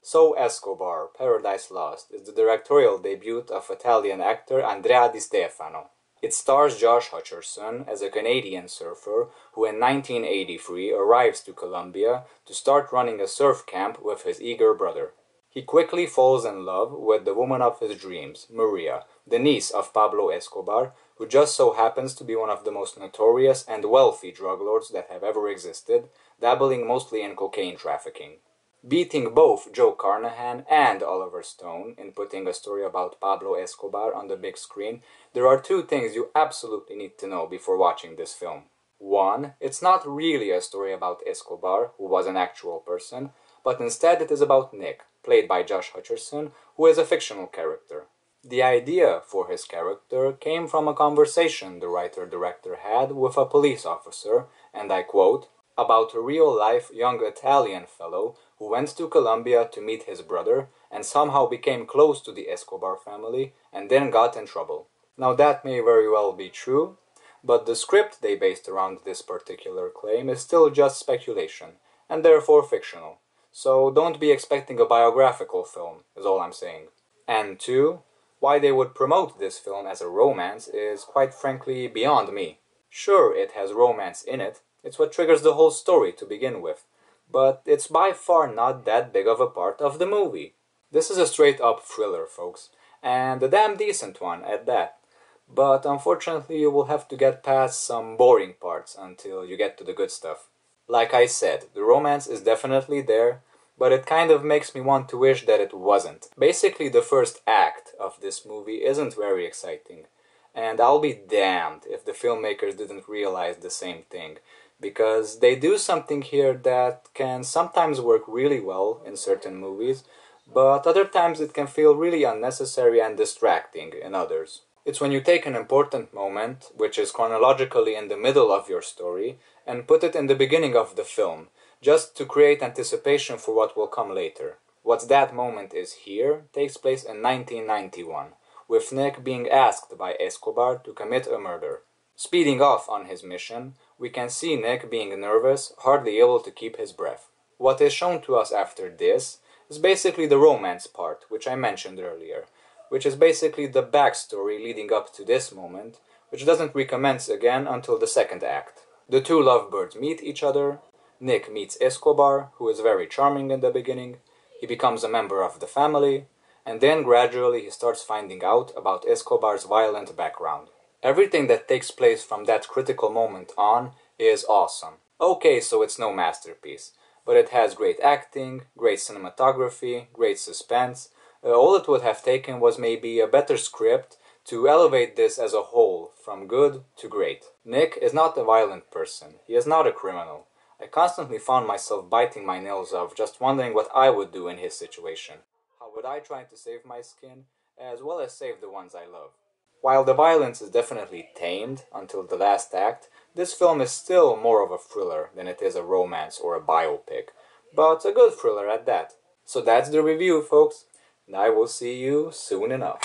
So Escobar, Paradise Lost, is the directorial debut of Italian actor Andrea Di Stefano. It stars Josh Hutcherson as a Canadian surfer who in 1983 arrives to Colombia to start running a surf camp with his eager brother. He quickly falls in love with the woman of his dreams, Maria, the niece of Pablo Escobar, who just so happens to be one of the most notorious and wealthy drug lords that have ever existed, dabbling mostly in cocaine trafficking. Beating both Joe Carnahan and Oliver Stone in putting a story about Pablo Escobar on the big screen, there are two things you absolutely need to know before watching this film. One, it's not really a story about Escobar, who was an actual person, but instead it is about Nick, played by Josh Hutcherson, who is a fictional character. The idea for his character came from a conversation the writer-director had with a police officer, and I quote, about a real-life young Italian fellow who went to Colombia to meet his brother and somehow became close to the Escobar family and then got in trouble. Now that may very well be true, but the script they based around this particular claim is still just speculation, and therefore fictional. So don't be expecting a biographical film, is all I'm saying. And two, why they would promote this film as a romance is quite frankly beyond me. Sure, it has romance in it, it's what triggers the whole story to begin with, but it's by far not that big of a part of the movie. This is a straight-up thriller, folks, and a damn decent one at that. But unfortunately you will have to get past some boring parts until you get to the good stuff. Like I said, the romance is definitely there, but it kind of makes me want to wish that it wasn't. Basically the first act of this movie isn't very exciting, and I'll be damned if the filmmakers didn't realize the same thing, because they do something here that can sometimes work really well in certain movies, but other times it can feel really unnecessary and distracting in others. It's when you take an important moment, which is chronologically in the middle of your story, and put it in the beginning of the film, just to create anticipation for what will come later. What that moment is here takes place in 1991, with Nick being asked by Escobar to commit a murder. Speeding off on his mission, we can see Nick being nervous, hardly able to keep his breath. What is shown to us after this is basically the romance part, which I mentioned earlier, which is basically the backstory leading up to this moment, which doesn't recommence again until the second act. The two lovebirds meet each other, Nick meets Escobar, who is very charming in the beginning, he becomes a member of the family, and then gradually he starts finding out about Escobar's violent background. Everything that takes place from that critical moment on is awesome. Okay, so it's no masterpiece, but it has great acting, great cinematography, great suspense. All it would have taken was maybe a better script to elevate this as a whole, from good to great. Nick is not a violent person, he is not a criminal. I constantly found myself biting my nails off just wondering what I would do in his situation. How would I try to save my skin, as well as save the ones I love? While the violence is definitely tamed until the last act, this film is still more of a thriller than it is a romance or a biopic, but a good thriller at that. So that's the review, folks, and I will see you soon enough.